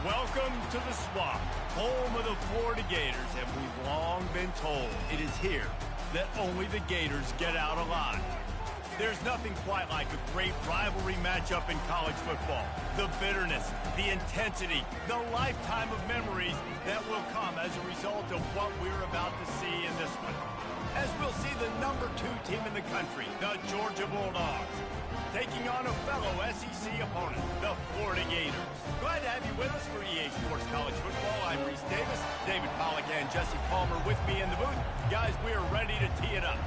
Welcome to the Swamp, home of the Florida Gators, and we've long been told it is here that only the Gators get out alive. There's nothing quite like a great rivalry matchup in college football. The bitterness, the intensity, the lifetime of memories that will come as a result of what we're about to see in this one. As we'll see the number 2 team in the country, the Georgia Bulldogs, taking on a fellow SEC opponent, the Florida Gators. Glad to have you with us for EA Sports College Football. I'm Reese Davis, David Pollack and Jesse Palmer with me in the booth. Guys, we are ready to tee it up.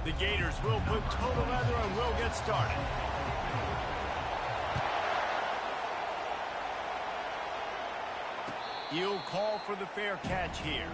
The Gators will put total leather and we'll get started. He'll call for the fair catch here.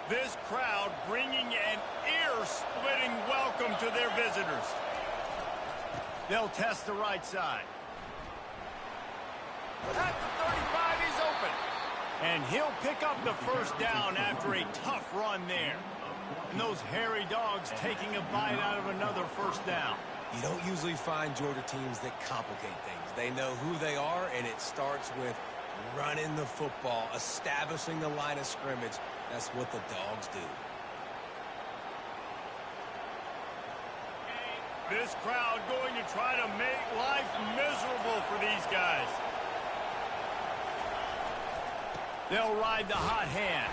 This crowd bringing an ear-splitting welcome to their visitors. They'll test the right side. At the 35, he's open. And he'll pick up the first down after a tough run there. And those hairy dogs taking a bite out of another first down. You don't usually find Georgia teams that complicate things. They know who they are, and it starts with running the football, establishing the line of scrimmage. That's what the Dogs do. This crowd going to try to make life miserable for these guys. They'll ride the hot hand.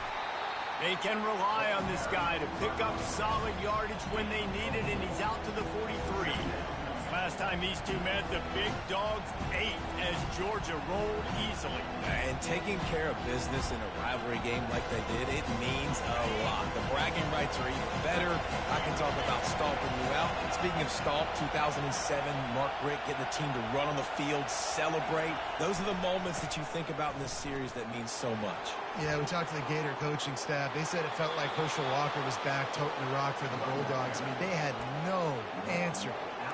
They can rely on this guy to pick up solid yardage when they need it, and he's out to the 43. Last time these two met, the big dogs ate as Georgia rolled easily. And taking care of business in a rivalry game like they did, it means a lot. The bragging rights are even better. I can talk about stalking you out. Speaking of stalk, 2007, Mark Richt getting the team to run on the field, celebrate. Those are the moments that you think about in this series that mean so much. Yeah, we talked to the Gator coaching staff. They said it felt like Herschel Walker was back toting the rock for the Bulldogs. I mean, they had no answer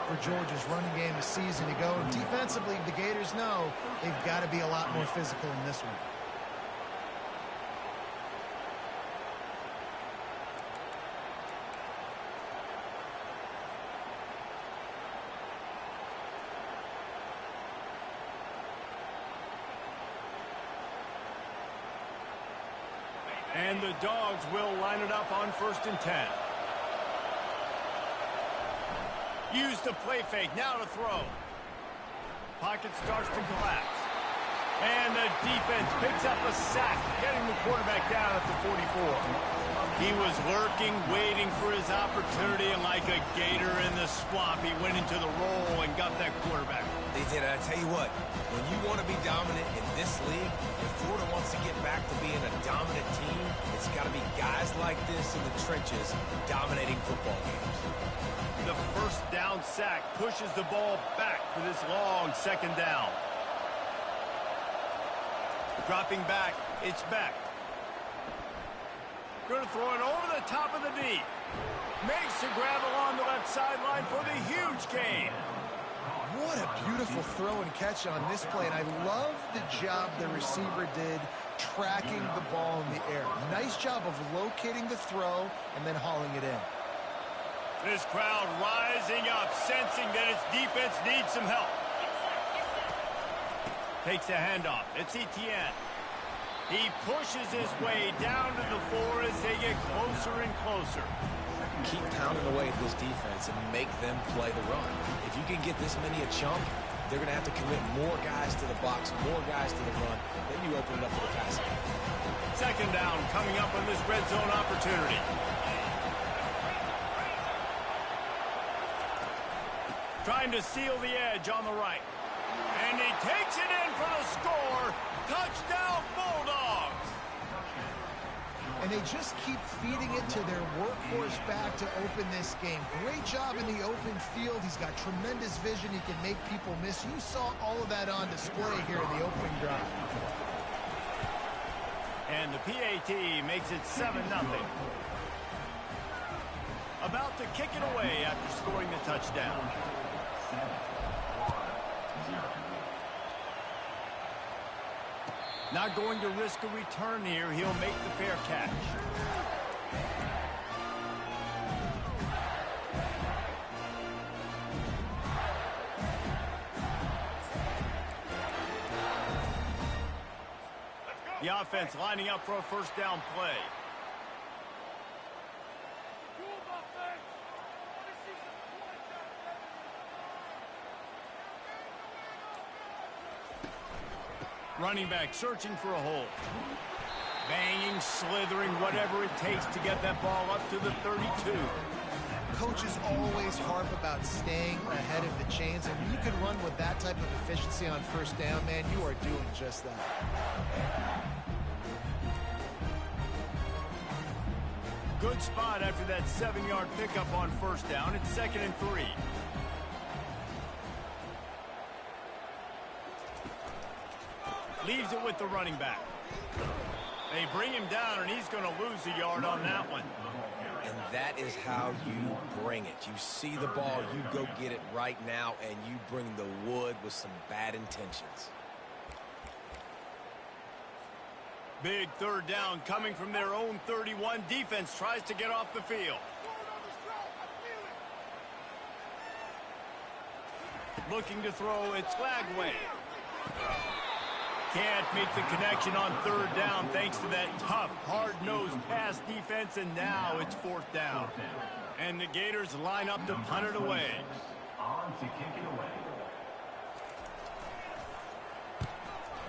for Georgia's running game a season ago. And defensively, the Gators know they've got to be a lot more physical in this one. And the Dogs will line it up on 1st and 10. Use the play fake, now to throw. Pocket starts to collapse. And the defense picks up a sack, getting the quarterback down at the 44. He was lurking, waiting for his opportunity, and like a gator in the swamp, he went into the roll and got that quarterback. They did. I tell you what, when you want to be dominant in this league, if Florida wants to get back to being a dominant team, it's got to be guys like this in the trenches dominating football games. The first down sack pushes the ball back for this long 2nd down. Dropping back, it's back. Going to throw it over the top of the D. Makes the grab along the left sideline for the huge gain. What a beautiful throw and catch on this play, and I love the job the receiver did tracking the ball in the air. Nice job of locating the throw and then hauling it in. This crowd rising up, sensing that its defense needs some help. Takes the handoff. It's Etienne. He pushes his way down to the 4 as they get closer and closer. Keep pounding away at this defense and make them play the run. If you can get this many a chunk, they're going to have to commit more guys to the box, more guys to the run. Then you open it up for the passing. 2nd down coming up on this red zone opportunity. Trying to seal the edge on the right. And he takes it in for the score. Touchdown, Bulldogs. and they just keep feeding it to their workhorse back to open this game. Great job in the open field. He's got tremendous vision. He can make people miss. You saw all of that on display here in the opening drive. And the PAT makes it 7-0. About to kick it away after scoring the touchdown. Not going to risk a return here. He'll make the fair catch. The offense lining up for a first down play. Running back searching for a hole. Banging, slithering, whatever it takes to get that ball up to the 32. Coaches always harp about staying ahead of the chains, and when you can run with that type of efficiency on first down, man, you are doing just that. Good spot after that 7-yard pickup on first down. It's 2nd and 3. Leaves it with the running back. They bring him down, and he's going to lose a yard on that one. And that is how you bring it. You see the ball, you go get it right now, and you bring the wood with some bad intentions. Big third down coming from their own 31. Defense tries to get off the field. Looking to throw, it's Lagway. Can't make the connection on third down thanks to that tough, hard-nosed pass defense, and now it's 4th down. And the Gators line up to punt it away. On to kick it away.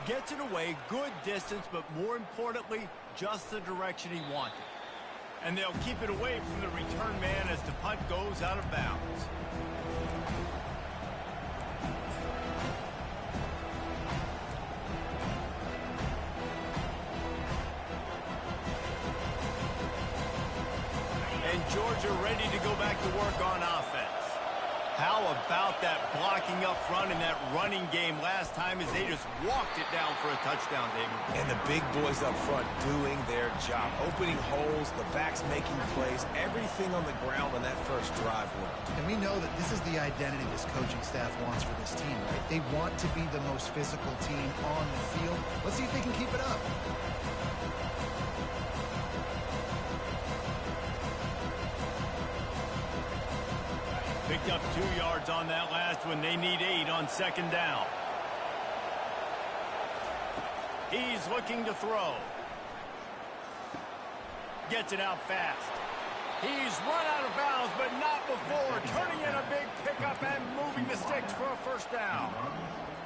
Gets it away, good distance, but more importantly, just the direction he wanted. And they'll keep it away from the return man as the punt goes out of bounds. And Georgia ready to go back to work on offense. How about that blocking up front and that running game last time as they just walked it down for a touchdown, David? And the big boys up front doing their job. Opening holes, the backs making plays, everything on the ground when that first drive worked. And we know that this is the identity this coaching staff wants for this team, right? They want to be the most physical team on the field. Let's see if they can keep it up. Picked up 2 yards on that last one. They need 8 on 2nd down. He's looking to throw. Gets it out fast. He's run out of bounds, but not before. Turning in a big pickup and moving the sticks for a first down.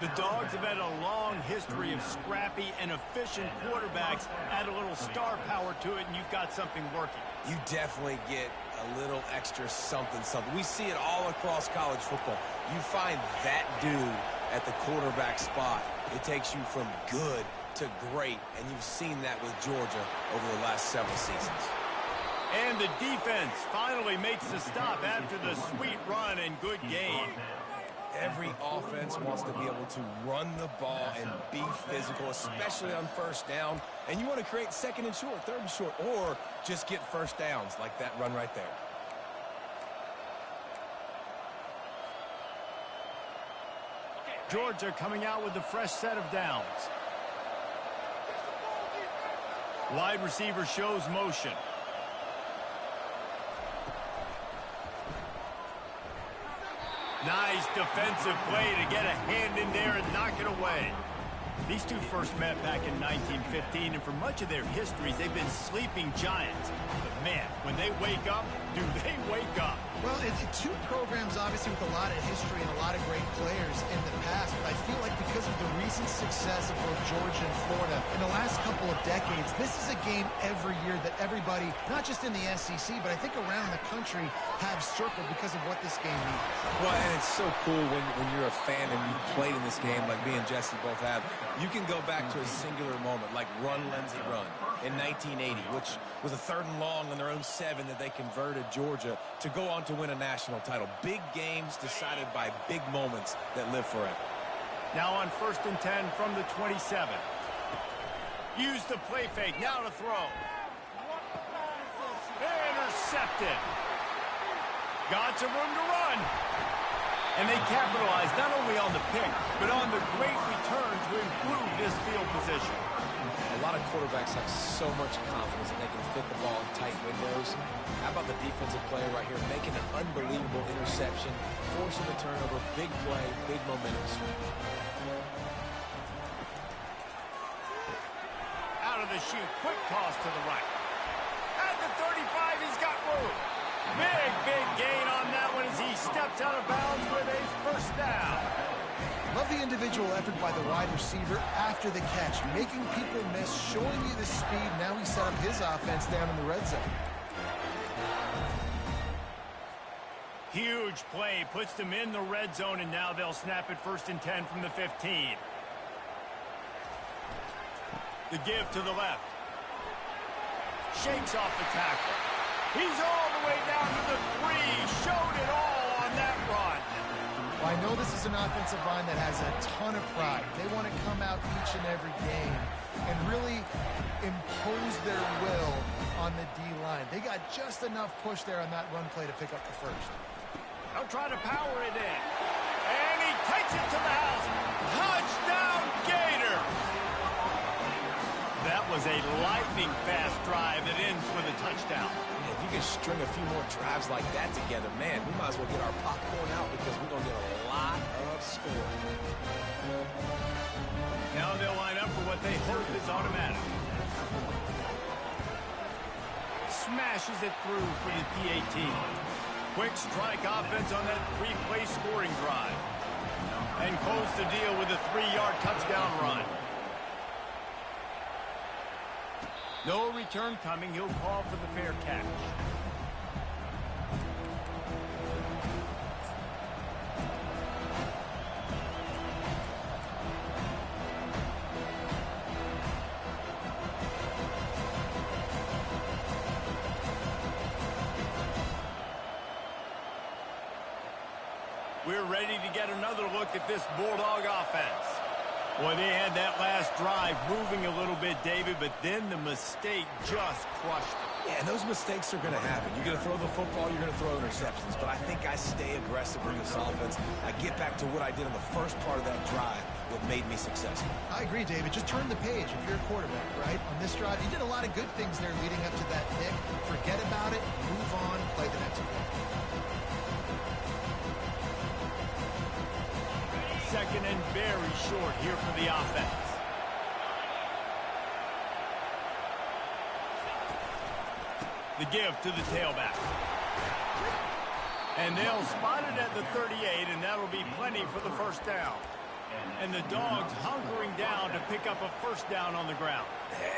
The Dogs have had a long history of scrappy and efficient quarterbacks. Add a little star power to it, and you've got something working. You definitely get a little extra something. We see it all across college football. You find that dude at the quarterback spot. It takes you from good to great, and you've seen that with Georgia over the last several seasons. And the defense finally makes the stop after the sweet run and good game. Every offense wants to be able to run the ball and be physical, especially on first down. And you want to create 2nd and short, 3rd and short, or just get first downs like that run right there. Georgia coming out with a fresh set of downs. Wide receiver shows motion. Nice defensive play to get a hand in there and knock it away. These two first met back in 1915, and for much of their histories, they've been sleeping giants. But man, when they wake up, do they wake up? Well, it's two programs, obviously, with a lot of history and a lot of great players in the past, but I feel like because of the recent success of both Georgia and Florida in the last couple of decades, this is a game every year that everybody, not just in the SEC, but I think around the country, have circled because of what this game means. Well, and it's so cool when you're a fan and you've played in this game like me and Jesse both have. You can go back to a singular moment, like run, Lindsey, run in 1980, which was a 3rd and long on their own 7 that they converted Georgia to go on to win a national title. Big games decided by big moments that live forever. Now on 1st and 10 from the 27. Use the play fake. Now to throw. Intercepted. Got some room to run. And they capitalized not only on the pick, but on the great return to improve this field position. A lot of quarterbacks have so much confidence that they can fit the ball in tight windows. How about the defensive player right here making an unbelievable interception, forcing the turnover, big play, big momentum swing. Out of the chute, quick toss to the right. At the 35, he's got room. Big gain on that one as he steps out of bounds with a 1st down. Love the individual effort by the wide receiver after the catch, making people miss, showing you the speed. Now he set up his offense down in the red zone. Huge play, puts them in the red zone, and now they'll snap it 1st and 10 from the 15. The give to the left. Shakes off the tackle. He's all the way down to the 3. Showed it all on that run. Well, I know this is an offensive line that has a ton of pride. They want to come out each and every game and really impose their will on the D-line. They got just enough push there on that run play to pick up the 1st. They'll try to power it in. And he takes it to the house. Touchdown, Gator! That was a lightning-fast drive that ends with a touchdown. If you can string a few more drives like that together, man, we might as well get our popcorn out because we're going to get a lot of scoring. Now they'll line up for what they hope is automatic. Smashes it through for the PAT. Quick strike offense on that 3-play scoring drive. And close the deal with a 3-yard touchdown run. No return coming. He'll call for the fair catch. We're ready to get another look at this Bulldog offense. Boy, they had that last drive moving a little bit, David, but then the mistake just crushed them. Yeah, and those mistakes are going to happen. You're going to throw the football, you're going to throw interceptions. But I think I stay aggressive with this offense. I get back to what I did on the first part of that drive, what made me successful. I agree, David. Just turn the page if you're a quarterback, right? On this drive, you did a lot of good things there leading up to that pick. Forget about it, move on, play the next play. 2nd and very short here for the offense. The give to the tailback. And they'll spot it at the 38, and that'll be plenty for the 1st down. And the Dogs hunkering down to pick up a 1st down on the ground.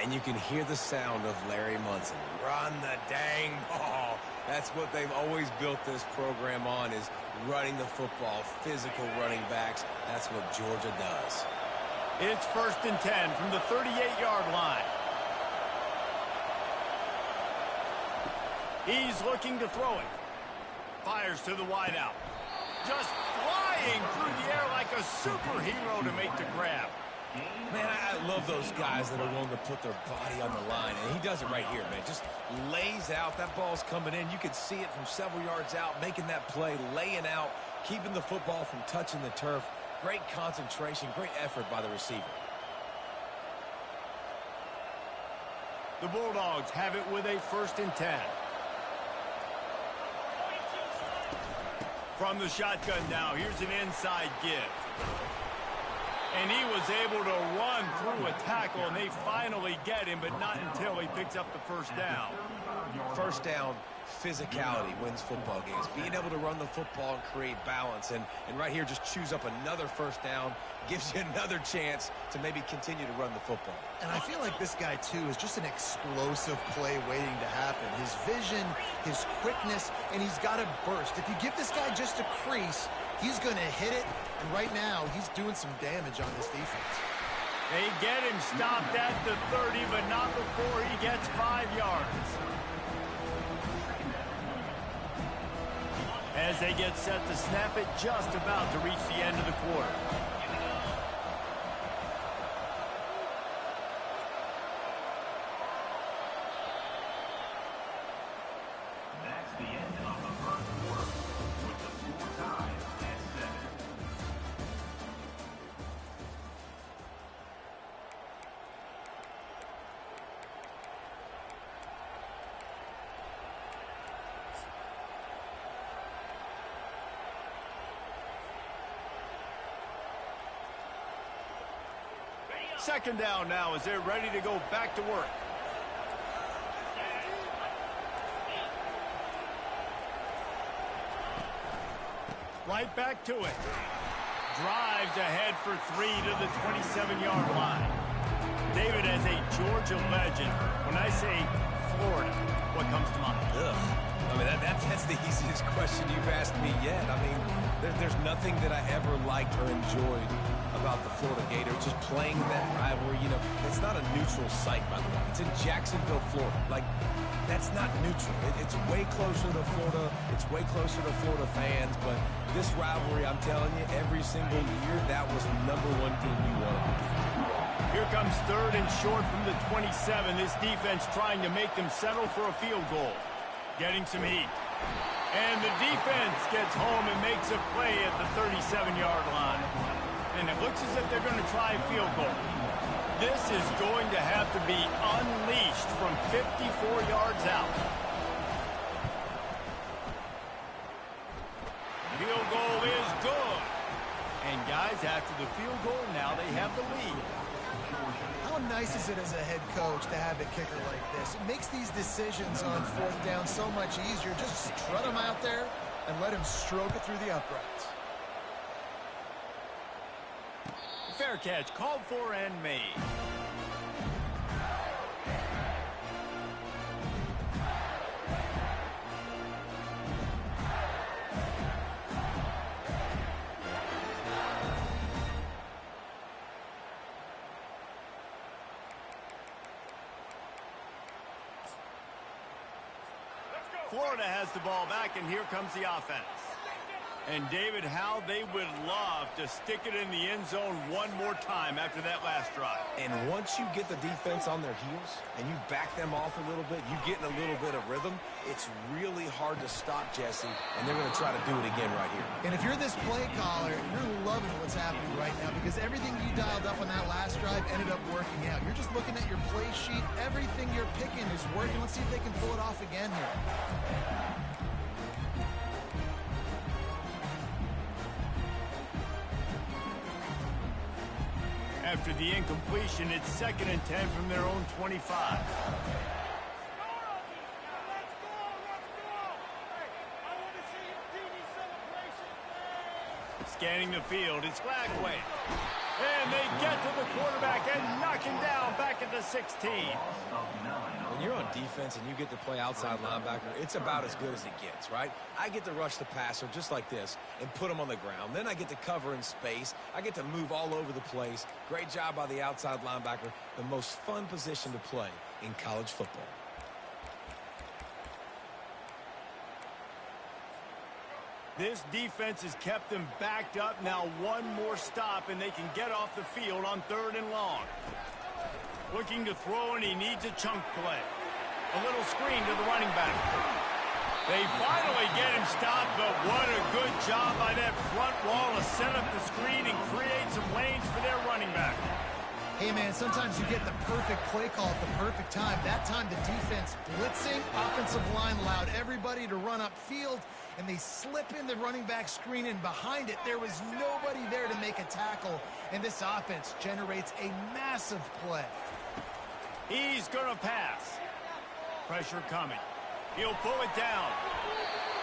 And you can hear the sound of Larry Munson. Run the dang ball. That's what they've always built this program on, is running the football, physical running backs. That's what Georgia does. It's 1st and 10 from the 38-yard line. He's looking to throw it. Fires to the wideout. Just flying through the air like a superhero to make the grab. Man, I love those guys that are willing to put their body on the line, and he does it right here, man. Just lays out. That ball's coming in. You can see it from several yards out, making that play, laying out, keeping the football from touching the turf. Great concentration, great effort by the receiver. The Bulldogs have it with a 1st and 10. From the shotgun now, here's an inside give. And he was able to run through a tackle, and they finally get him, but not until he picks up the 1st down. 1st down, physicality wins football games. Being able to run the football and create balance. And right here, just choose up another 1st down, gives you another chance to maybe continue to run the football. And I feel like this guy, too, is just an explosive play waiting to happen. His vision, his quickness, and he's got a burst. If you give this guy just a crease, he's going to hit it. And right now, he's doing some damage on this defense. They get him stopped at the 30, but not before he gets 5 yards. As they get set to snap it, just about to reach the end of the quarter. That's the end of the first quarter, with the score tied at 7. Second down now as they're ready to go back to work. Right back to it. Drives ahead for 3 to the 27-yard line. David, as a Georgia legend, when I say Florida, what comes to mind? Ugh. I mean, that's the easiest question you've asked me yet. I mean, there's nothing that I ever liked or enjoyed about the Florida Gators, just playing that rivalry. You know, it's not a neutral site, by the way. It's in Jacksonville, Florida. Like, that's not neutral. It's way closer to Florida. It's way closer to Florida fans. But this rivalry, I'm telling you, every single year, that was the #1 thing you wanted to do. Here comes 3rd and short from the 27. This defense trying to make them settle for a field goal. Getting some heat. And the defense gets home and makes a play at the 37-yard line. And it looks as if they're going to try a field goal. This is going to have to be unleashed from 54 yards out. Field goal is good. And guys, after the field goal, now they have the lead. How nice is it as a head coach to have a kicker like this? It makes these decisions on 4th down so much easier. Just strut him out there and let him stroke it through the uprights. Fair catch, called for and made. Florida has the ball back, and here comes the offense. And, David, how they would love to stick it in the end zone one more time after that last drive. And once you get the defense on their heels and you back them off a little bit, you get in a little bit of rhythm, it's really hard to stop, Jesse, and they're going to try to do it again right here. And if you're this play caller, you're loving what's happening right now because everything you dialed up on that last drive ended up working out. You're just looking at your play sheet. Everything you're picking is working. Let's see if they can pull it off again here. After the incompletion, it's 2nd and 10 from their own 25. Scanning the field, it's Flagway. And they get to the quarterback and knock him down back at the 16. When you're on defense and you get to play outside linebacker, it's about as good as it gets, right? I get to rush the passer just like this and put him on the ground. Then I get to cover in space. I get to move all over the place. Great job by the outside linebacker. The most fun position to play in college football. This defense has kept them backed up. Now one more stop, and they can get off the field on 3rd and long. Looking to throw, and he needs a chunk play. A little screen to the running back. They finally get him stopped, but what a good job by that front wall to set up the screen and create some lanes for their running back. Hey, man, sometimes you get the perfect play call at the perfect time. That time the defense blitzing, offensive line allowed everybody to run upfield, and they slip in the running back screen, and behind it, there was nobody there to make a tackle, and this offense generates a massive play. He's going to pass. Pressure coming. He'll pull it down.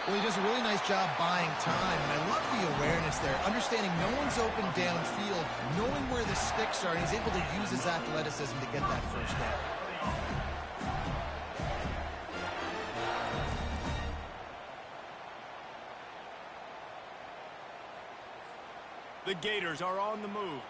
Well, he does a really nice job buying time, and I love the awareness there, understanding no one's open downfield, knowing where the sticks are, and he's able to use his athleticism to get that first down. The Gators are on the move.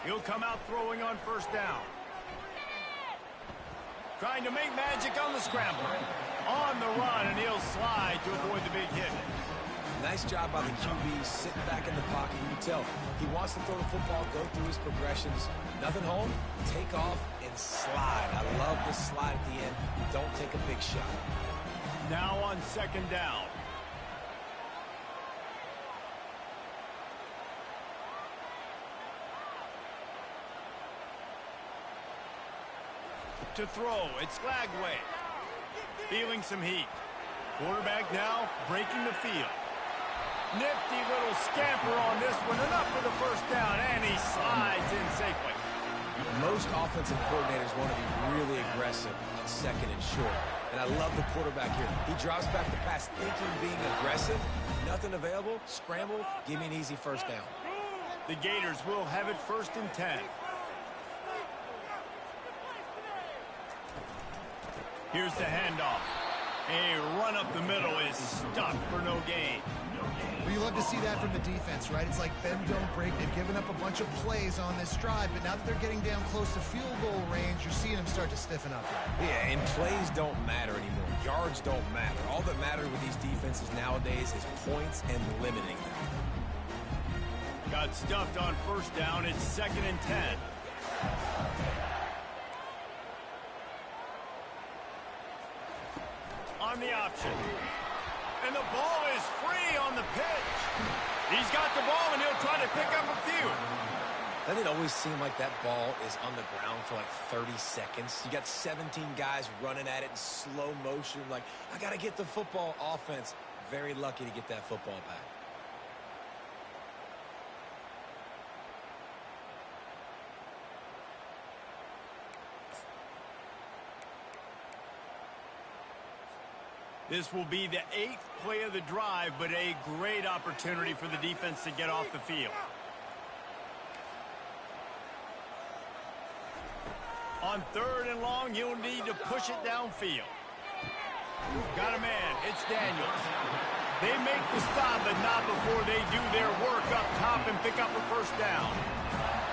He'll come out throwing on first down. Trying to make magic on the scramble. On the run, and he'll slide to avoid the big hit. Nice job by the QB sitting back in the pocket. You can tell he wants to throw the football, go through his progressions. Nothing home, take off, and slide. I love the slide at the end. Don't take a big shot. Now on second down. To throw, it's Lagway. Feeling some heat. Quarterback now breaking the field. Nifty little scamper on this one. Enough for the first down, and he slides in safely. Most offensive coordinators want to be really aggressive on second and short. And I love the quarterback here. He drops back the pass thinking being aggressive. Nothing available. Scramble. Give me an easy first down. The Gators will have it 1st and 10. Here's the handoff. A run up the middle is stuck for no gain. Well, you love to see that from the defense, right? It's like bend, don't break. They've given up a bunch of plays on this drive, but now that they're getting down close to field goal range, you're seeing them start to stiffen up. Yeah, and plays don't matter anymore. Yards don't matter. All that matters with these defenses nowadays is points and limiting them. Got stuffed on first down. It's 2nd and 10. On the option. And the ball is free on the pitch. He's got the ball, and he'll try to pick up a few. Doesn't it always seem like that ball is on the ground for like 30 seconds? You got 17 guys running at it in slow motion. Like, I got to get the football. Offense, very lucky to get that football back. This will be the 8th play of the drive, but a great opportunity for the defense to get off the field. On 3rd and long, you'll need to push it downfield. Got a man. It's Daniels. They make the stop, but not before they do their work up top and pick up a first down.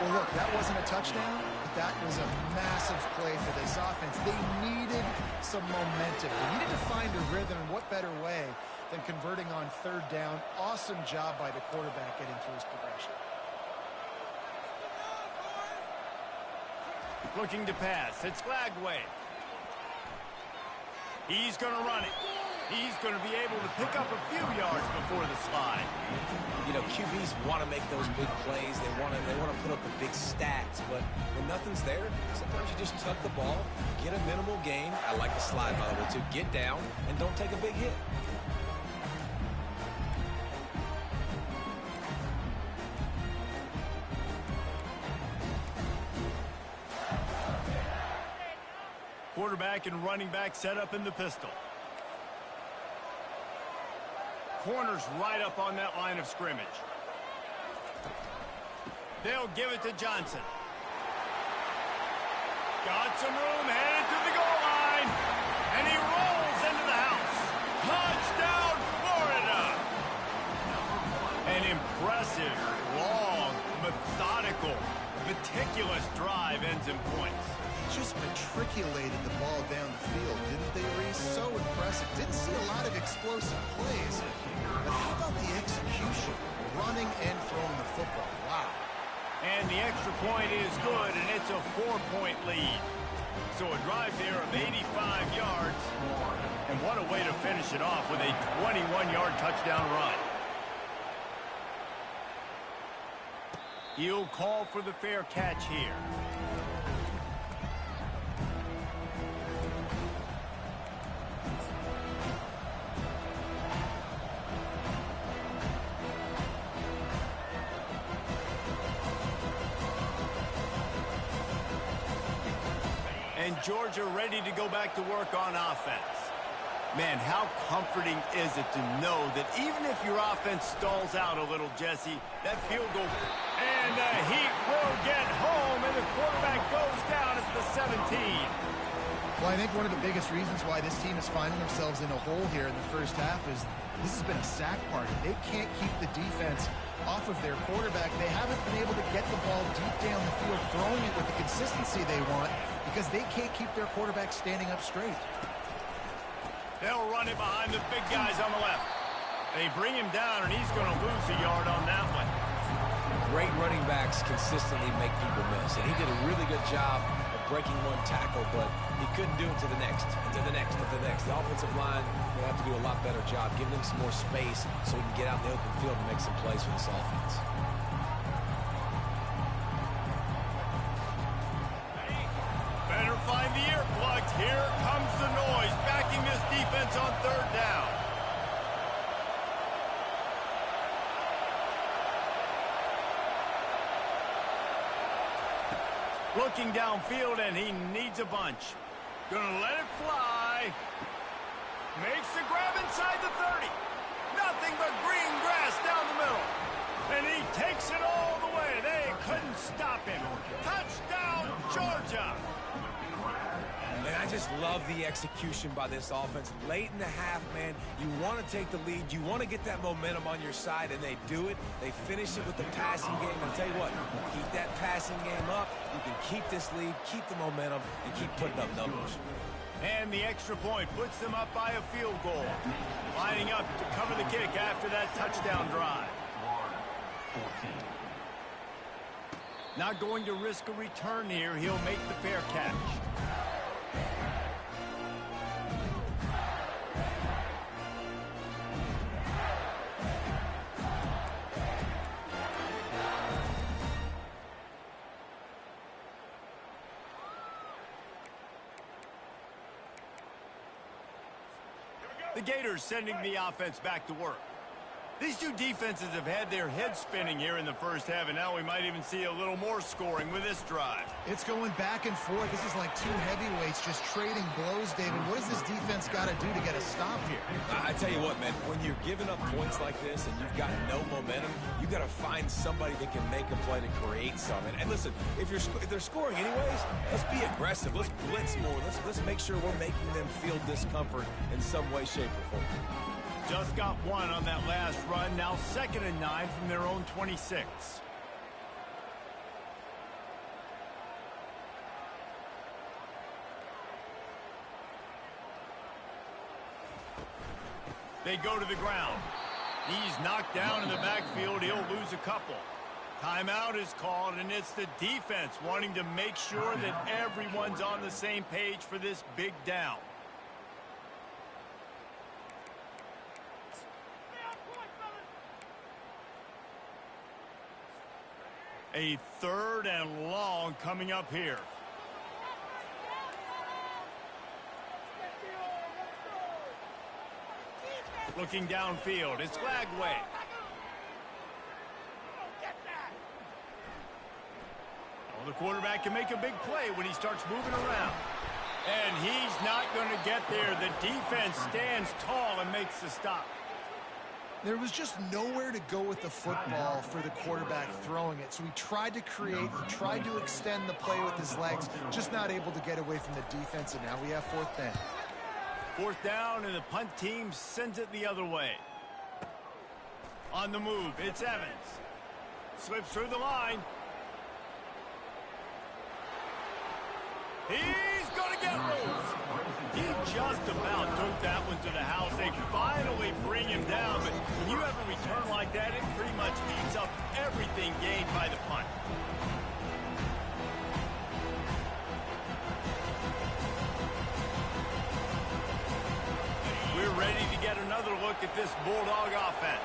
Well, look, that wasn't a touchdown, but that was a massive play for this offense. They needed some momentum. They needed to find a rhythm, and what better way than converting on 3rd down. Awesome job by the quarterback getting through his progression. Looking to pass. It's Lagway. He's going to run it. He's going to be able to pick up a few yards before the slide. You know, QBs want to make those big plays. They want to put up the big stats. But when nothing's there, sometimes you just tuck the ball, get a minimal gain. I like the slide, by the way, too. Get down and don't take a big hit. Quarterback and running back set up in the pistol. Corners right up on that line of scrimmage. They'll give it to Johnson. Got some room, headed to the goal line. And he rolls into the house. Touchdown, Florida! An impressive, long, methodical, meticulous drive ends in points. Just matriculated the ball down the field, didn't they, Reese? So impressive. Didn't see a lot of explosive plays. But how about the execution? Running and throwing the football. Wow. And the extra point is good, and it's a 4-point lead. So a drive there of 85 yards. And what a way to finish it off with a 21-yard touchdown run. He'll call for the fair catch here. And Georgia ready to go back to work on offense. Man, how comforting is it to know that even if your offense stalls out a little, Jesse, that field goal, and the Heat will get home, and the quarterback goes down at the 17. Well, I think one of the biggest reasons why this team is finding themselves in a hole here in the first half is this has been a sack party. They can't keep the defense off of their quarterback. They haven't been able to get the ball deep down the field, throwing it with the consistency they want because they can't keep their quarterback standing up straight. They'll run it behind the big guys on the left. They bring him down, and he's going to lose a yard on that one. Great running backs consistently make people miss, and he did a really good job of breaking one tackle, but he couldn't do it to the next, and to the next, and to the next. The offensive line will have to do a lot better job, giving him some more space so he can get out in the open field and make some plays for this offense. Better find the earplugs. Here comes the noise, backing this defense on third down. Looking downfield, and he needs a bunch. Gonna let it fly. Makes the grab inside the 30. Nothing but green grass down the middle. And he takes it all the way. They couldn't stop him. Touchdown, Georgia. And I just love the execution by this offense. Late in the half, man, you want to take the lead. You want to get that momentum on your side, and they do it. They finish it with the passing game. And tell you what, keep that passing game up. You can keep this lead, keep the momentum, and keep putting up numbers. And the extra point puts them up by a field goal. Lining up to cover the kick after that touchdown drive. Not going to risk a return here. He'll make the fair catch. The Gators sending the offense back to work. These two defenses have had their heads spinning here in the first half, and now we might even see a little more scoring with this drive. It's going back and forth. This is like two heavyweights just trading blows, David. What does this defense got to do to get a stop here? I tell you what, man, when you're giving up points like this and you've got no momentum, you got to find somebody that can make a play to create something. And listen, if they're scoring anyways, let's be aggressive. Let's blitz more. Let's make sure we're making them feel discomfort in some way, shape, or form. Just got one on that last run. Now 2nd and 9 from their own 26. They go to the ground. He's knocked down in the backfield. He'll lose a couple. Timeout is called, and it's the defense wanting to make sure that everyone's on the same page for this big down. A 3rd and long coming up here. Looking downfield, it's Lagway. The quarterback can make a big play when he starts moving around. And he's not going to get there. The defense stands tall and makes the stop. There was just nowhere to go with the football for the quarterback throwing it. So he tried to create, he tried to extend the play with his legs, just not able to get away from the defense, and now we have 4th down. 4th down, and the punt team sends it the other way. On the move, it's Evans. Slips through the line. He's going to get loose. He just about took that one to the house. They finally bring him down, but when you have a return like that, it pretty much eats up everything gained by the punt. We're ready to get another look at this Bulldog offense.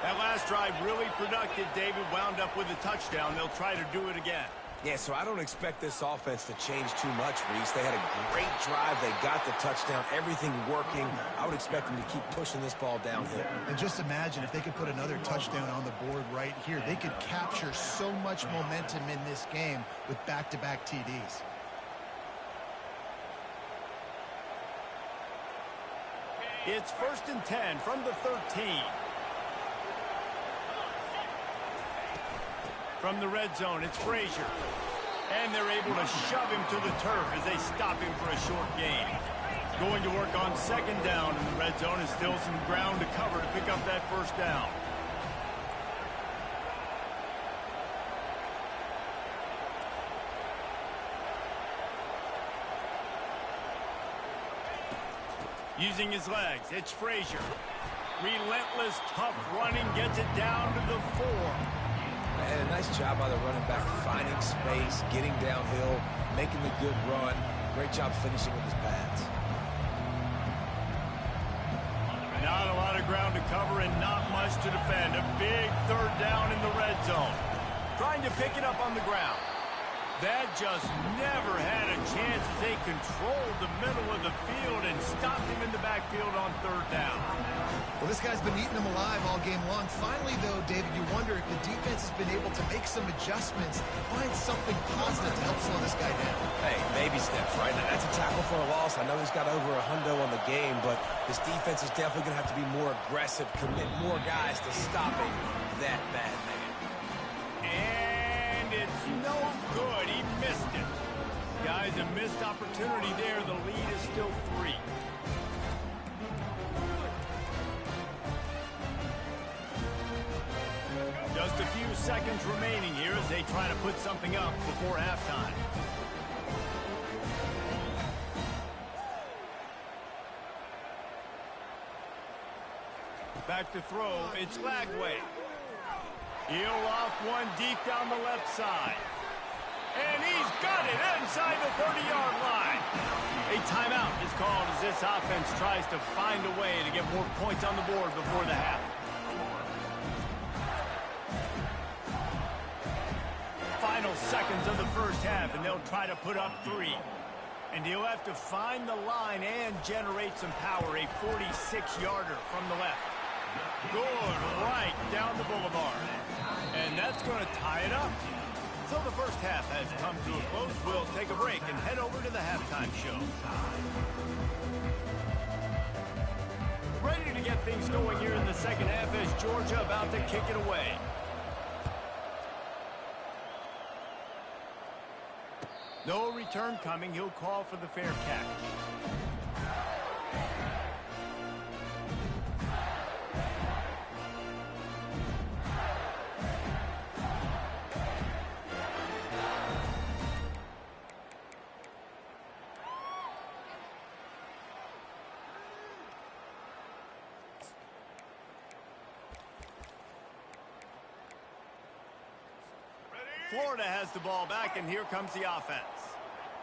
That last drive really productive. David wound up with a touchdown. They'll try to do it again. Yeah, so I don't expect this offense to change too much, Reese. They had a great drive. They got the touchdown. Everything working. I would expect them to keep pushing this ball downhill. And just imagine if they could put another touchdown on the board right here. They could capture so much momentum in this game with back-to-back TDs. It's 1st and 10 from the 13. From the red zone, it's Frazier. And they're able to shove him to the turf as they stop him for a short gain. Going to work on second down in the red zone, and still some ground to cover to pick up that first down. Using his legs, it's Frazier. Relentless, tough running, gets it down to the 4. And a nice job by the running back, finding space, getting downhill, making the good run. Great job finishing with his pads. Not a lot of ground to cover and not much to defend. A big third down in the red zone. Trying to pick it up on the ground. That just never had a chance as they controlled the middle of the field and stopped him in the backfield on third down. Well, this guy's been eating them alive all game long. Finally, though, David, you wonder if the defense has been able to make some adjustments, find something positive to help slow this guy down. Hey, baby steps, right? Now, that's a tackle for a loss. I know he's got over a hundo on the game, but this defense is definitely going to have to be more aggressive, commit more guys to stopping that bad man. And it's no good. He missed it. Guys, a missed opportunity there. The lead is still 3. Just a few seconds remaining here as they try to put something up before halftime. Back to throw. It's Lagway. He'll loft one deep down the left side. And he's got it inside the 30-yard line. A timeout is called as this offense tries to find a way to get more points on the board before the half. Final seconds of the first half, and they'll try to put up 3. And he'll have to find the line and generate some power. A 46-yarder from the left. Good right down the boulevard. And that's going to tie it up. So the first half has come to a close. We'll take a break and head over to the halftime show. Ready to get things going here in the second half as Georgia about to kick it away. No return coming. He'll call for the fair catch. Florida has the ball back, and here comes the offense.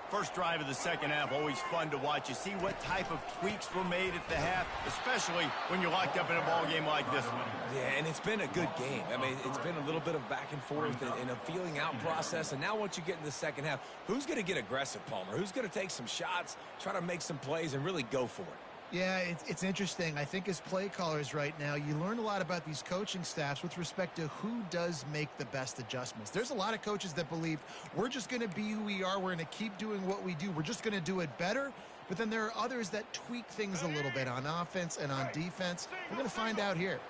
First drive of the second half, always fun to watch. You see what type of tweaks were made at the half, especially when you're locked up in a ball game like this one. Yeah, and it's been a good game. I mean, it's been a little bit of back and forth and a feeling out process. And now once you get in the second half, who's going to get aggressive, Palmer? Who's going to take some shots, try to make some plays, and really go for it? Yeah, it's interesting. I think as play callers right now, you learn a lot about these coaching staffs with respect to who does make the best adjustments. There's a lot of coaches that believe we're just going to be who we are. We're going to keep doing what we do. We're just going to do it better. But then there are others that tweak things a little bit on offense and on defense. We're going to find out here.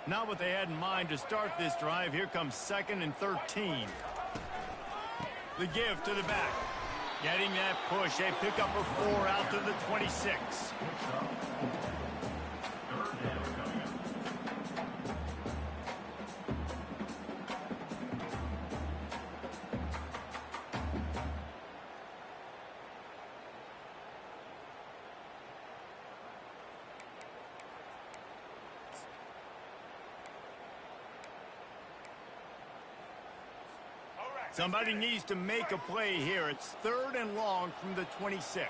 Not what they had in mind to start this drive. Here comes 2nd and 13. The give to the back. Getting that push, a pickup of 4 out to the 26. Somebody needs to make a play here. It's 3rd and long from the 26.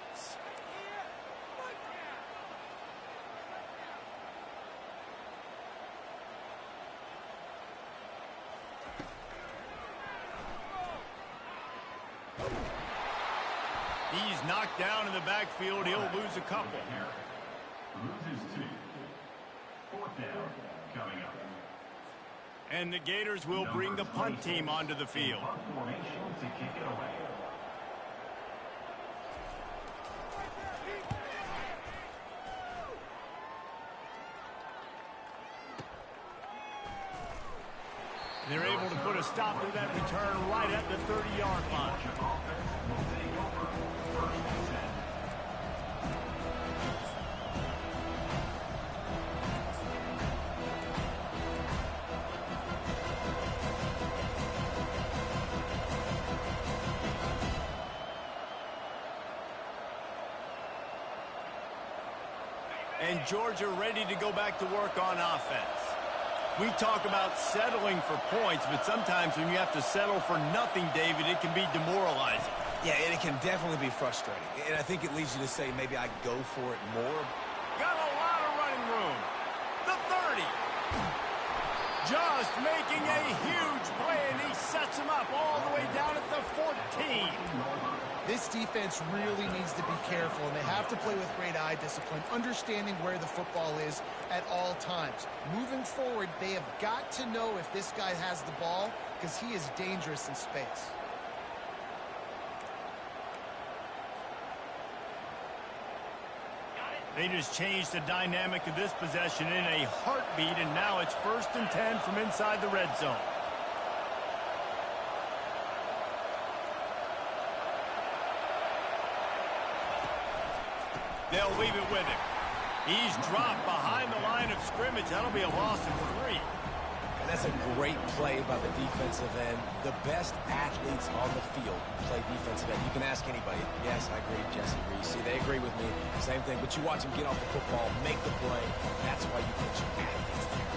He's knocked down in the backfield. He'll lose a couple. Loses 2. 4th down coming up. And the Gators will bring the punt team onto the field. Formation to kick it away. They're able to put a stop to that return right at the 30-yard line. And Georgia ready to go back to work on offense. We talk about settling for points, but sometimes when you have to settle for nothing, David, it can be demoralizing. Yeah, and it can definitely be frustrating. And I think it leads you to say maybe I go for it more. Got a lot of running room. The 30. Just making a huge play, and he sets him up all the way down at the 14. This defense really needs to be careful, and they have to play with great eye discipline, understanding where the football is at all times. Moving forward, they have got to know if this guy has the ball, because he is dangerous in space. They just changed the dynamic of this possession in a heartbeat, and now it's 1st and 10 from inside the red zone. They'll leave it with him. He's dropped behind the line of scrimmage. That'll be a loss of 3. And that's a great play by the defensive end. The best athletes on the field play defensive end. You can ask anybody. Yes, I agree, Jesse Reese. See, they agree with me. Same thing. But you watch him get off the football, make the play. That's why you put your athletes there.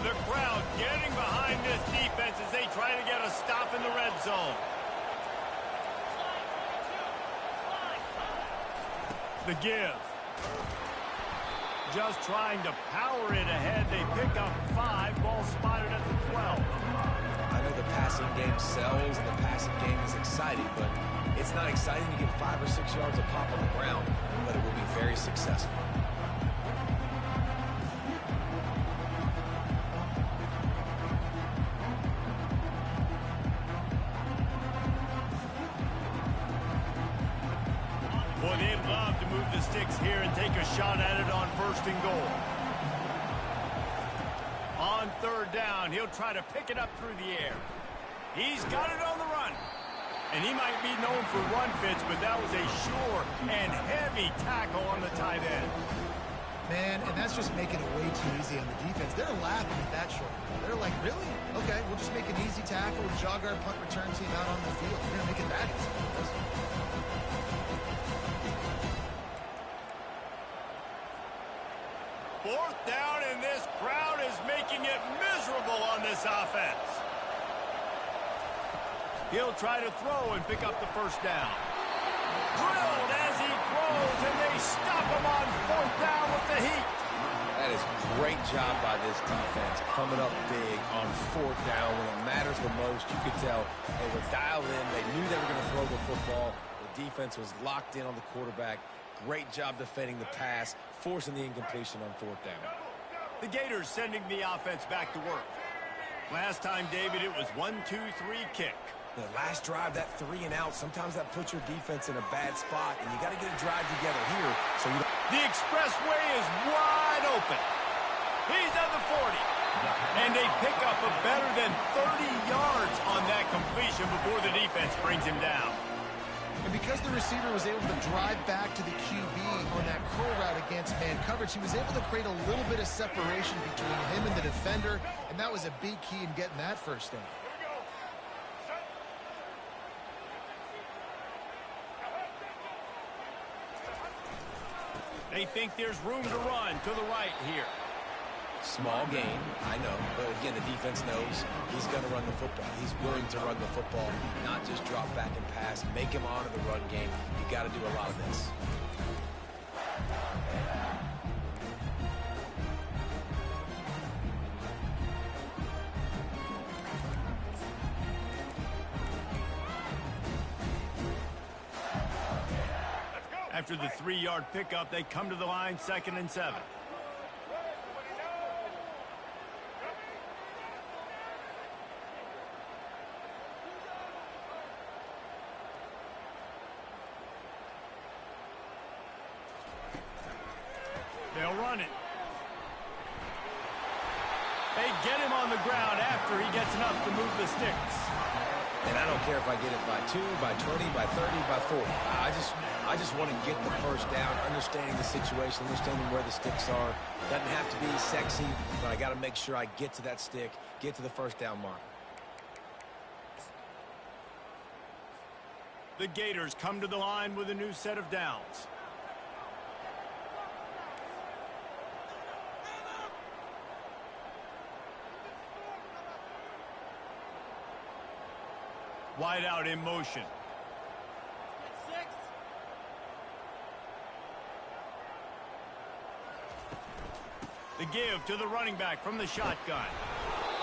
The crowd getting behind this defense as they try to get a stop in the red zone. The give. Just trying to power it ahead. They pick up 5. Ball spotted at the 12. I know the passing game sells and the passing game is exciting, but it's not exciting to get 5 or 6 yards of pop on the ground, but it will be very successful. Boy, they'd love to move the sticks here and take a shot at it on 1st and goal. On 3rd down, he'll try to pick it up through the air. He's got it on the run. And he might be known for run fits, but that was a sure and heavy tackle on the tight end. Man, and that's just making it way too easy on the defense. They're laughing at that short. They're like, really? Okay, we'll just make an easy tackle and jog our punt return team out on the field. We're going to make it that easy. 4th down, and this crowd is making it miserable on this offense. He'll try to throw and pick up the 1st down. Drilled as he throws, and they stop him on 4th down with the heat. That is great job by this defense, coming up big on 4th down when it matters the most. You could tell they were dialed in. They knew they were going to throw the football. The defense was locked in on the quarterback. Great job defending the pass, forcing the incompletion on 4th down. The Gators sending the offense back to work. Last time, David, it was 1-2-3 kick. The last drive, that 3 and out, sometimes that puts your defense in a bad spot, and you got to get a drive together here. So you. The expressway is wide open. He's at the 40. And they pick up a better than 30 yards on that completion before the defense brings him down. And because the receiver was able to drive back to the QB on that curl route against man coverage, he was able to create a little bit of separation between him and the defender, and that was a big key in getting that 1st down. They think there's room to run to the right here. Small gain, I know, but again, the defense knows he's going to run the football. He's willing to run the football, not just drop back and pass, make him honor the run game. You got to do a lot of this. After the 3-yard pickup, they come to the line 2nd and 7. They'll run it. They get him on the ground after he gets enough to move the sticks. And I don't care if I get it by 2, by 20, by 30, by 40. I just want to get the first down, understanding the situation, understanding where the sticks are. Doesn't have to be sexy, but I got to make sure I get to that stick, get to the first down mark. The Gators come to the line with a new set of downs. Wide out in motion. The give to the running back from the shotgun.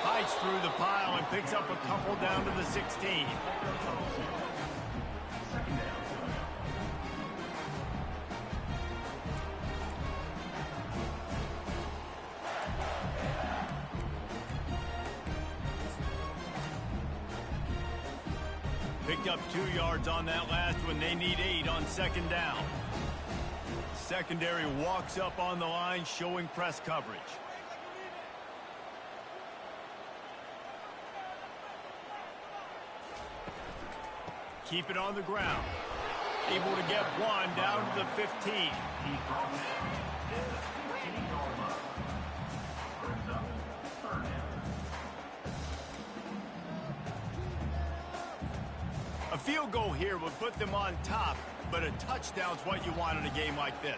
Fights through the pile and picks up a couple down to the 16. Picked up 2 yards on that last one. They need 8 on second down. Secondary walks up on the line, showing press coverage. Keep it on the ground. Able to get 1 down to the 15. A field goal here would put them on top, but a touchdown's what you want in a game like this.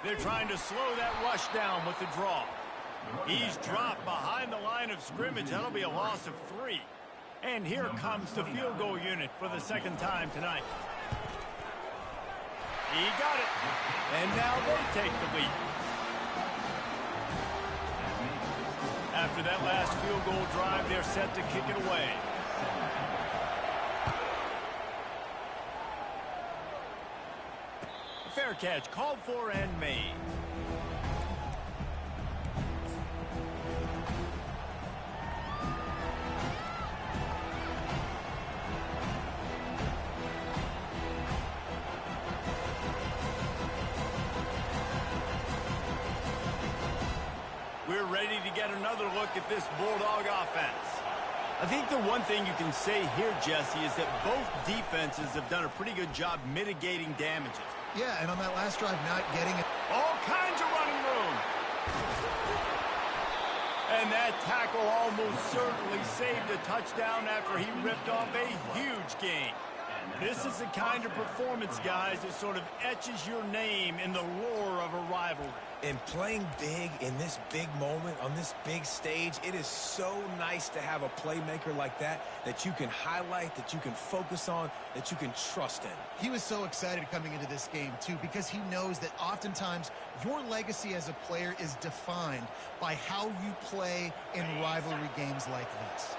They're trying to slow that rush down with the draw. He's dropped behind the line of scrimmage. That'll be a loss of 3. And here comes the field goal unit for the second time tonight. He got it. And now they take the lead. After that last field goal drive, they're set to kick it away. Fair catch called for and made. We're ready to get another look at this Bulldog offense. I think the one thing you can say here, Jesse, is that both defenses have done a pretty good job mitigating damages. Yeah, and on that last drive, not getting it. All kinds of running room. And that tackle almost certainly saved a touchdown after he ripped off a huge gain. This is the kind of performance, guys, that sort of etches your name in the lore of a rivalry. And playing big in this big moment, on this big stage, it is so nice to have a playmaker like that you can highlight, that you can focus on, that you can trust in. He was so excited coming into this game, too, because he knows that oftentimes your legacy as a player is defined by how you play in rivalry games like this.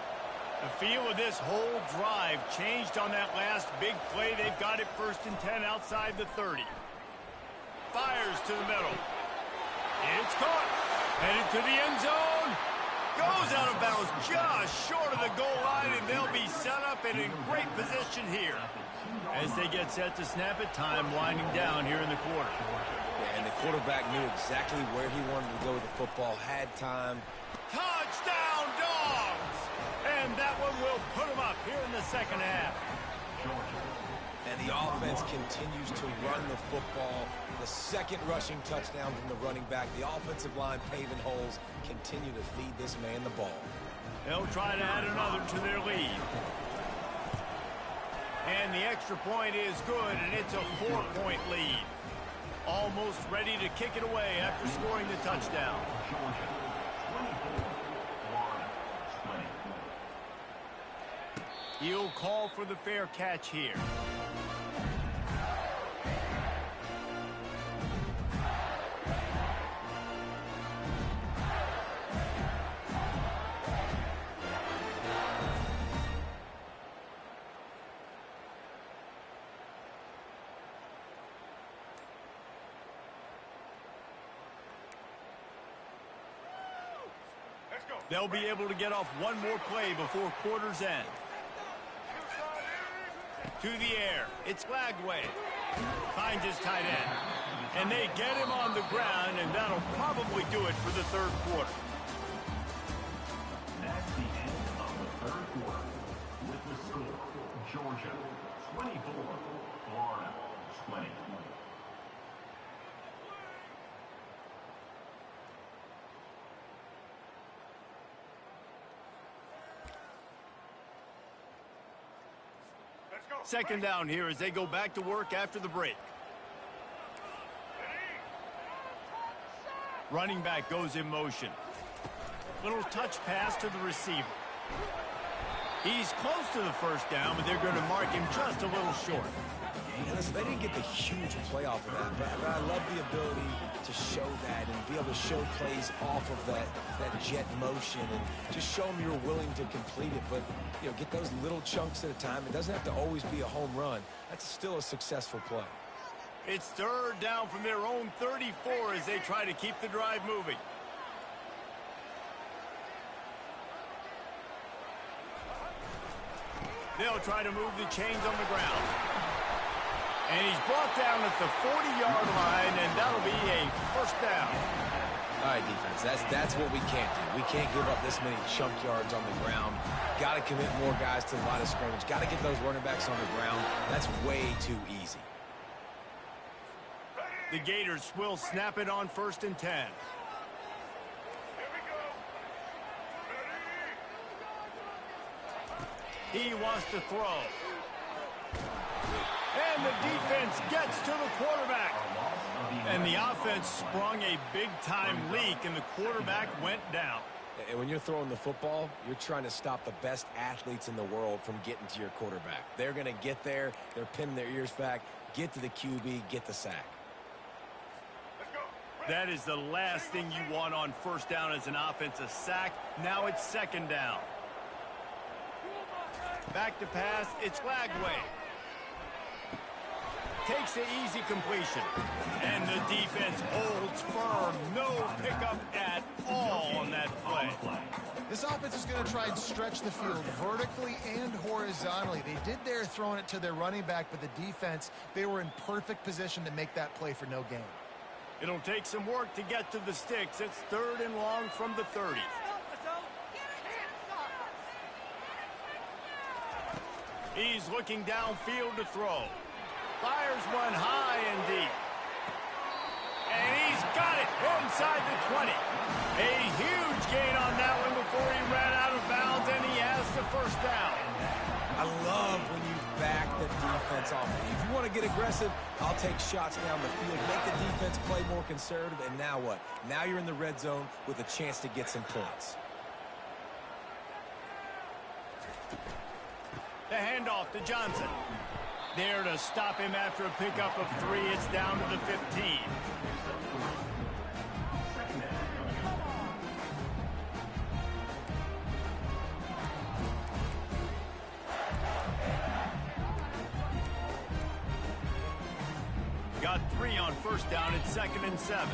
The feel of this whole drive changed on that last big play. They've got it 1st and 10 outside the 30. Fires to the middle. It's caught. Headed to the end zone. Goes out of bounds just short of the goal line, and they'll be set up and in great position here. As they get set to snap it, time winding down here in the quarter. Yeah, and the quarterback knew exactly where he wanted to go with the football, had time. Touchdown, Dogs! And that one will put them up here in the second half. And the offense continues to run the football. The second rushing touchdown from the running back. The offensive line paving holes. Continue to feed this man the ball. They'll try to add another to their lead. And the extra point is good, and it's a 4-point lead. Almost ready to kick it away after scoring the touchdown. He'll call for the fair catch here. They'll be able to get off one more play before quarter's end. To the air. It's Lagway. Finds his tight end. And they get him on the ground, and that'll probably do it for the third quarter. That's the end of the third quarter. With the score, Georgia 24, Florida 20. Second down here as they go back to work after the break. Running back goes in motion. Little touch pass to the receiver. He's close to the first down, but they're going to mark him just a little short. And listen, they didn't get the huge play off of that, but I love the ability to show that and be able to show plays off of that jet motion and just show them you're willing to complete it. But, you know, get those little chunks at a time. It doesn't have to always be a home run. That's still a successful play. It's third down from their own 34 as they try to keep the drive moving. They'll try to move the chains on the ground. And he's brought down at the 40-yard line, and that'll be a first down. All right, defense, that's what we can't do. We can't give up this many chunk yards on the ground. Got to commit more guys to the line of scrimmage. Got to get those running backs on the ground. That's way too easy. The Gators will snap it on 1st and 10. He wants to throw. And the defense gets to the quarterback. And the offense sprung a big-time leak, and the quarterback went down. And when you're throwing the football, you're trying to stop the best athletes in the world from getting to your quarterback. They're going to get there. They're pinning their ears back, get to the QB, get the sack. That is the last thing you want on first down as an offense, a sack. Now it's second down. Back to pass, it's Lagway. Takes the easy completion. And the defense holds firm. No pickup at all on that play. This offense is going to try and stretch the field vertically and horizontally. They did there throwing it to their running back, but the defense, they were in perfect position to make that play for no gain. It'll take some work to get to the sticks. It's third and long from the 30. He's looking downfield to throw. Fires one high and deep. And he's got it inside the 20. A huge gain on that one before he ran out of bounds, and he has the first down. I love when you back the defense off. If you want to get aggressive, I'll take shots down the field, make the defense play more conservative, and now what? Now you're in the red zone with a chance to get some points. The handoff to Johnson. There to stop him after a pickup of 3. It's down to the 15. Got 3 on first down. It's 2nd and 7.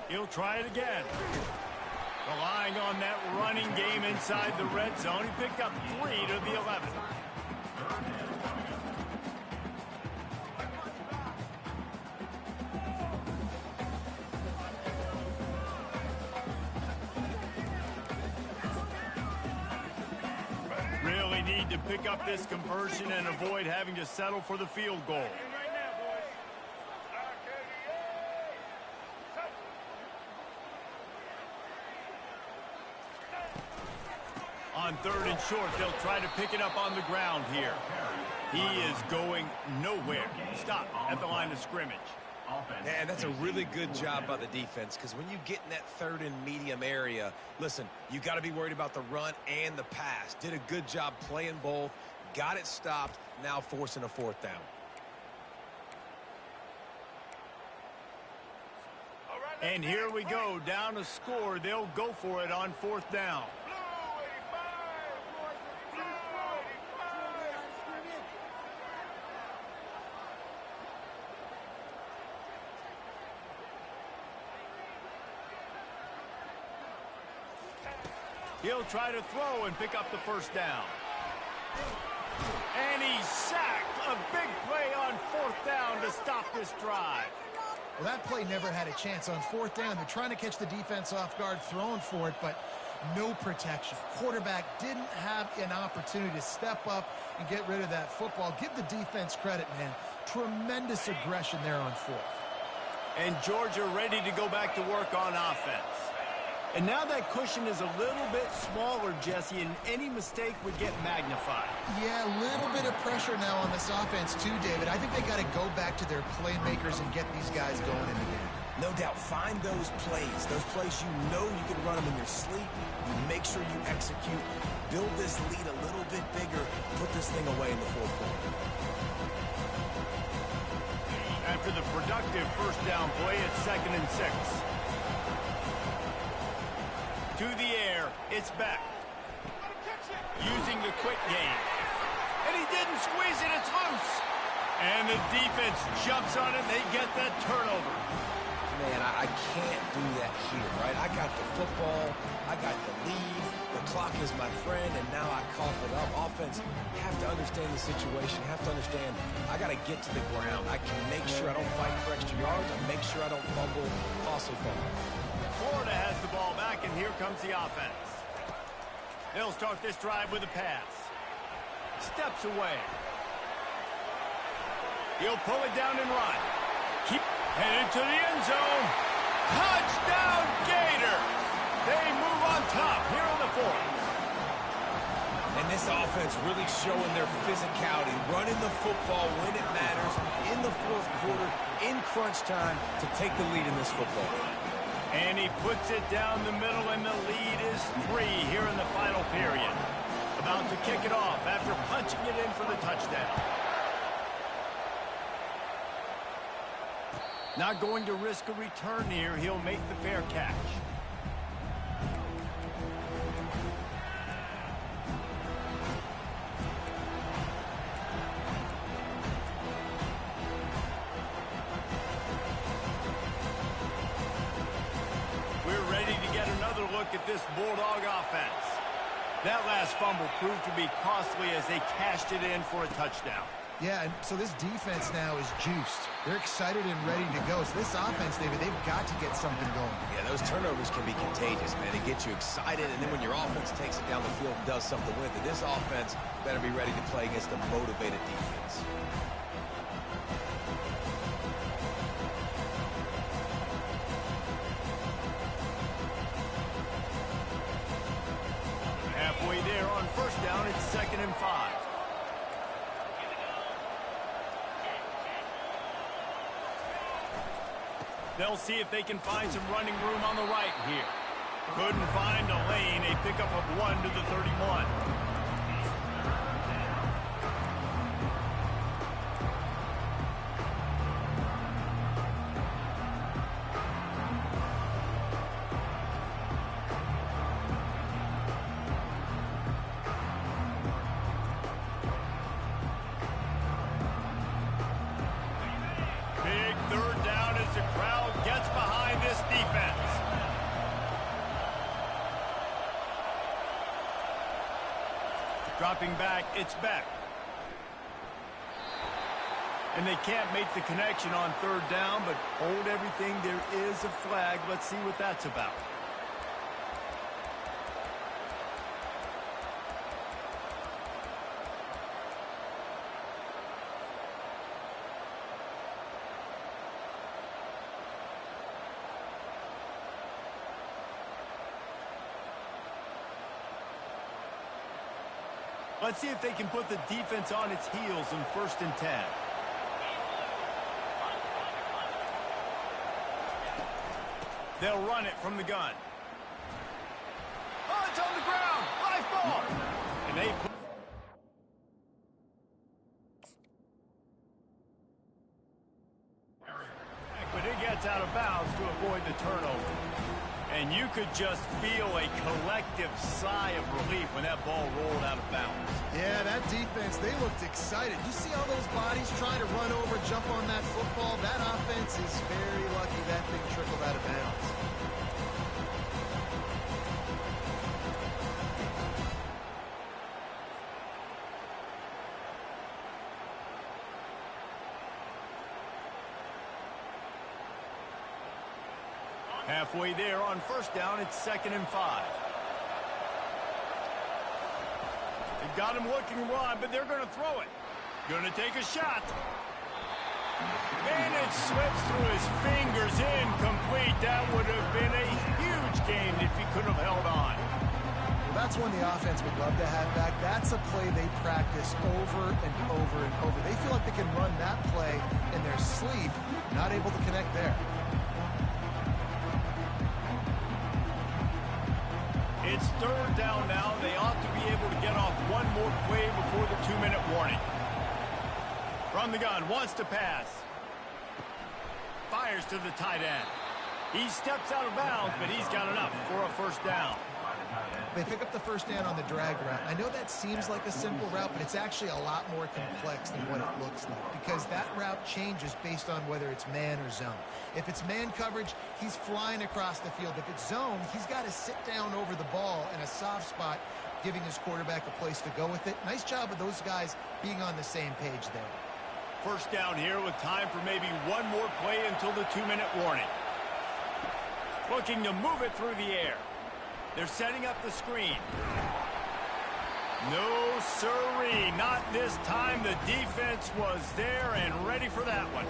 He'll try it again. Relying on that running game inside the red zone. He picked up 3 to the 11. Really need to pick up this conversion and avoid having to settle for the field goal. On 3rd and short, they'll try to pick it up on the ground here. He is going nowhere. Stop at the line of scrimmage. And that's a really good job by the defense, because when you get in that 3rd and medium area, listen, you got to be worried about the run and the pass. Did a good job playing both, got it stopped, now forcing a 4th down. And here we go, down a score. They'll go for it on 4th down. He'll try to throw and pick up the first down. And he's sacked. A big play on 4th down to stop this drive. Well, that play never had a chance. On 4th down, they're trying to catch the defense off guard, throwing for it, but no protection. Quarterback didn't have an opportunity to step up and get rid of that football. Give the defense credit, man. Tremendous aggression there on 4th. And Georgia ready to go back to work on offense. And now that cushion is a little bit smaller, Jesse, and any mistake would get magnified. Yeah, a little bit of pressure now on this offense too, David. I think they got to go back to their playmakers and get these guys going in the game. No doubt, find those plays you know you can run them in your sleep. You make sure you execute, build this lead a little bit bigger, put this thing away in the 4th quarter. After the productive first down play, it's 2nd and 6. To the air, it's Beck. Using the quick game. And he didn't squeeze it, it's loose. And the defense jumps on it, and they get that turnover. Man, I can't do that here, right? I got the football, I got the lead, the clock is my friend, and now I cough it up. Offense, you have to understand the situation, you have to understand I got to get to the ground. I can make sure I don't fight for extra yards, I make sure I don't fumble, also fumble. Florida has the ball back, and here comes the offense. They'll start this drive with a pass. Steps away. He'll pull it down and run. Keep headed to the end zone. Touchdown, Gator! They move on top here in the 4th. And this offense really showing their physicality, running the football when it matters, in the 4th quarter, in crunch time, to take the lead in this football. And he puts it down the middle, and the lead is 3 here in the final period. About to kick it off after punching it in for the touchdown. Not going to risk a return here. He'll make the fair catch. Look at this Bulldog offense. That last fumble proved to be costly as they cashed it in for a touchdown. Yeah, and so this defense now is juiced. They're excited and ready to go. So this offense, David, they've got to get something going. Yeah, those turnovers can be contagious, man. They get you excited, and then when your offense takes it down the field and does something with it, this offense better be ready to play against a motivated defense. Halfway there on first down, it's 2nd and 5. They'll see if they can find some running room on the right here. Couldn't find a lane. A pickup of 1 to the 31. Dropping back, it's Beck. And they can't make the connection on third down, but hold everything. There is a flag. Let's see what that's about. Let's see if they can put the defense on its heels in 1st and 10. They'll run it from the gun. Oh, it's on the ground. Live ball. And they put... But it gets out of bounds to avoid the turnover. And you could just feel a collective sigh of relief when that ball rolled out of bounds. Yeah, that defense, they looked excited. You see all those bodies trying to run over, jump on that football? That offense is very lucky that thing trickled out of bounds. Halfway there on first down, it's 2nd and 5. They've got him looking to run, but they're going to throw it. Going to take a shot. And it slips through his fingers, incomplete. That would have been a huge gain if he could have held on. Well, that's one the offense would love to have back. That's a play they practice over and over and over. They feel like they can run that play in their sleep, not able to connect there. It's 3rd down now. They ought to be able to get off one more play before the 2-minute warning. From the gun, wants to pass. Fires to the tight end. He steps out of bounds, but he's got enough for a first down. They pick up the first down on the drag route. I know that seems like a simple route, but it's actually a lot more complex than what it looks like, because that route changes based on whether it's man or zone. If it's man coverage, he's flying across the field. If it's zone, he's got to sit down over the ball in a soft spot, giving his quarterback a place to go with it. Nice job of those guys being on the same page there. First down here with time for maybe one more play until the 2-minute warning. Looking to move it through the air. They're setting up the screen. No siree, not this time. The defense was there and ready for that one.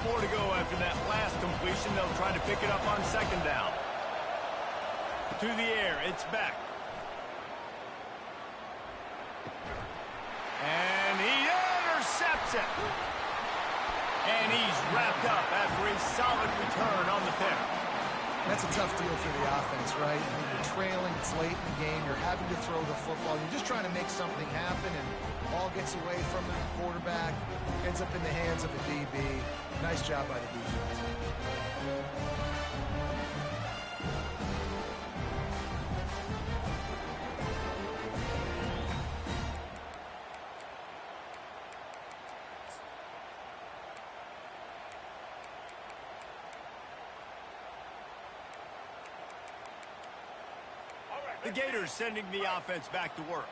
More to go after that last completion. They'll try to pick it up on 2nd down. To the air, it's back. And he intercepts it. And he's wrapped up after a solid return on the pick. That's a tough deal for the offense, right? I mean, you're trailing, it's late in the game, you're having to throw the football, you're just trying to make something happen, and ball gets away from the quarterback, ends up in the hands of a DB. Nice job by the defense. The Gators sending the offense back to work.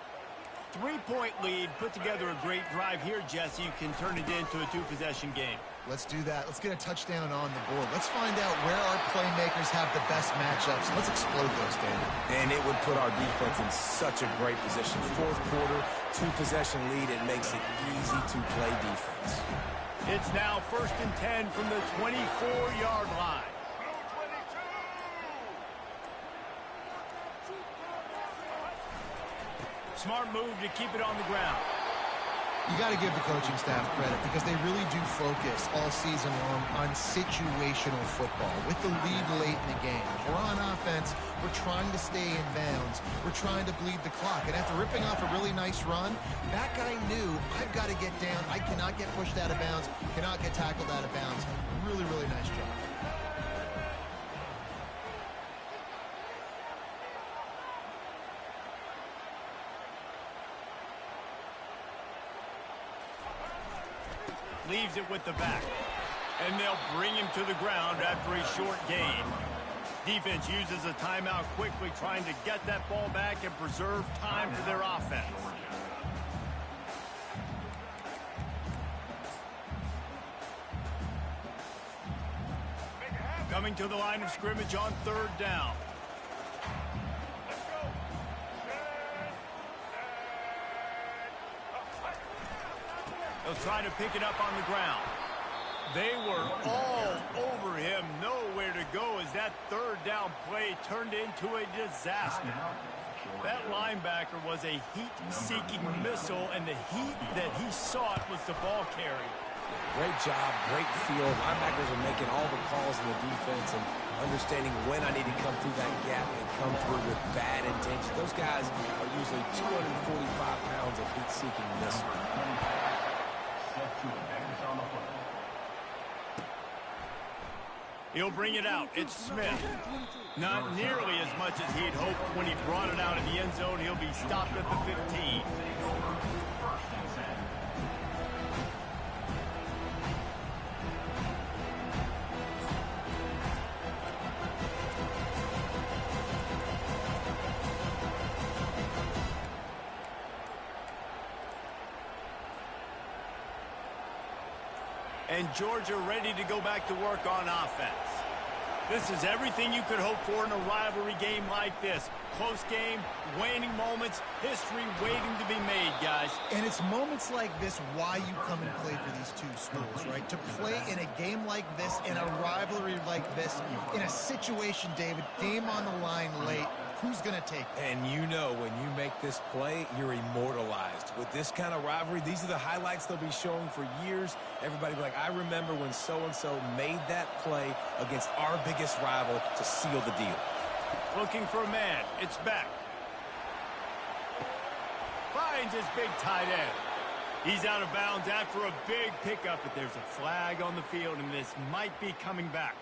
3-point lead, put together a great drive here, Jesse. You can turn it into a 2-possession game. Let's do that. Let's get a touchdown on the board. Let's find out where our playmakers have the best matchups. Let's explode those, David. And it would put our defense in such a great position. 4th quarter, 2-possession lead. It makes it easy to play defense. It's now 1st and 10 from the 24-yard line. Smart move to keep it on the ground. You got to give the coaching staff credit because they really do focus all season long on situational football with the lead late in the game. If we're on offense, we're trying to stay in bounds. We're trying to bleed the clock. And after ripping off a really nice run, that guy knew, I've got to get down. I cannot get pushed out of bounds, cannot get tackled out of bounds. Really, really nice job. Leaves it with the back. And they'll bring him to the ground after a short gain. Defense uses a timeout quickly, trying to get that ball back and preserve time for their offense. Coming to the line of scrimmage on 3rd down. They'll try to pick it up on the ground. They were all over him. Nowhere to go as that 3rd down play turned into a disaster. That linebacker was a heat-seeking missile, and the heat that he sought was the ball carrier. Great job, great field. Linebackers are making all the calls in the defense and understanding when I need to come through that gap and come through with bad intention. Those guys are usually 245 pounds of heat-seeking missile. He'll bring it out. It's Smith. Not nearly as much as he'd hoped when he brought it out of the end zone. He'll be stopped at the 15. and Georgia ready to go back to work on offense. This is everything you could hope for in a rivalry game like this. Close game, waning moments, history waiting to be made, guys. And it's moments like this why you come and play for these two schools, right? To play in a game like this, in a rivalry like this, in a situation, David, game on the line late, who's going to take it? And you know when you make this play, you're immortalized. With this kind of rivalry, these are the highlights they'll be showing for years. Everybody will be like, I remember when so-and-so made that play against our biggest rival to seal the deal. Looking for a man. It's Beck. Finds his big tight end. He's out of bounds after a big pickup, but there's a flag on the field, and this might be coming back.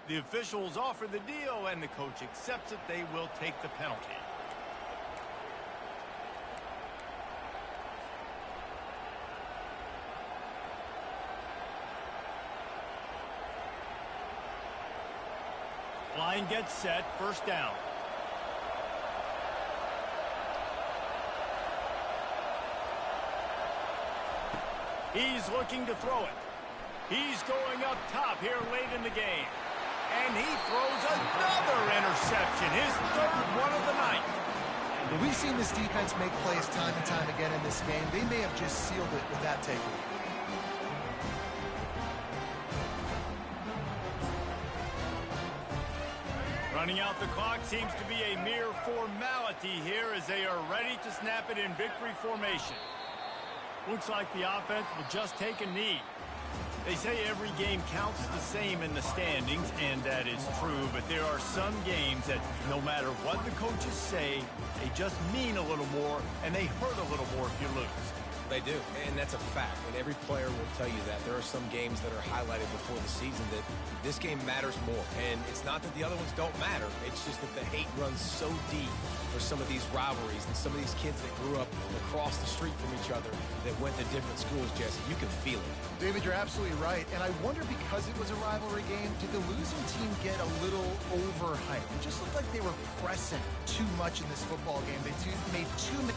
The officials offer the deal, and the coach accepts it. They will take the penalty. Line gets set, first down. He's looking to throw it. He's going up top here late in the game. And he throws another interception, his third one of the night. Well, we've seen this defense make plays time and time again in this game. They may have just sealed it with that takeaway. Running out the clock seems to be a mere formality here as they are ready to snap it in victory formation. Looks like the offense will just take a knee. They say every game counts the same in the standings, and that is true, but there are some games that no matter what the coaches say, they just mean a little more, and they hurt a little more if you lose. They do, and that's a fact, and every player will tell you that. There are some games that are highlighted before the season that this game matters more, and it's not that the other ones don't matter. It's just that the hate runs so deep for some of these rivalries and some of these kids that grew up across the street from each other that went to different schools, Jesse. You can feel it. David, you're absolutely right, and I wonder because it was a rivalry game, did the losing team get a little overhyped? It just looked like they were pressing too much in this football game. They made too many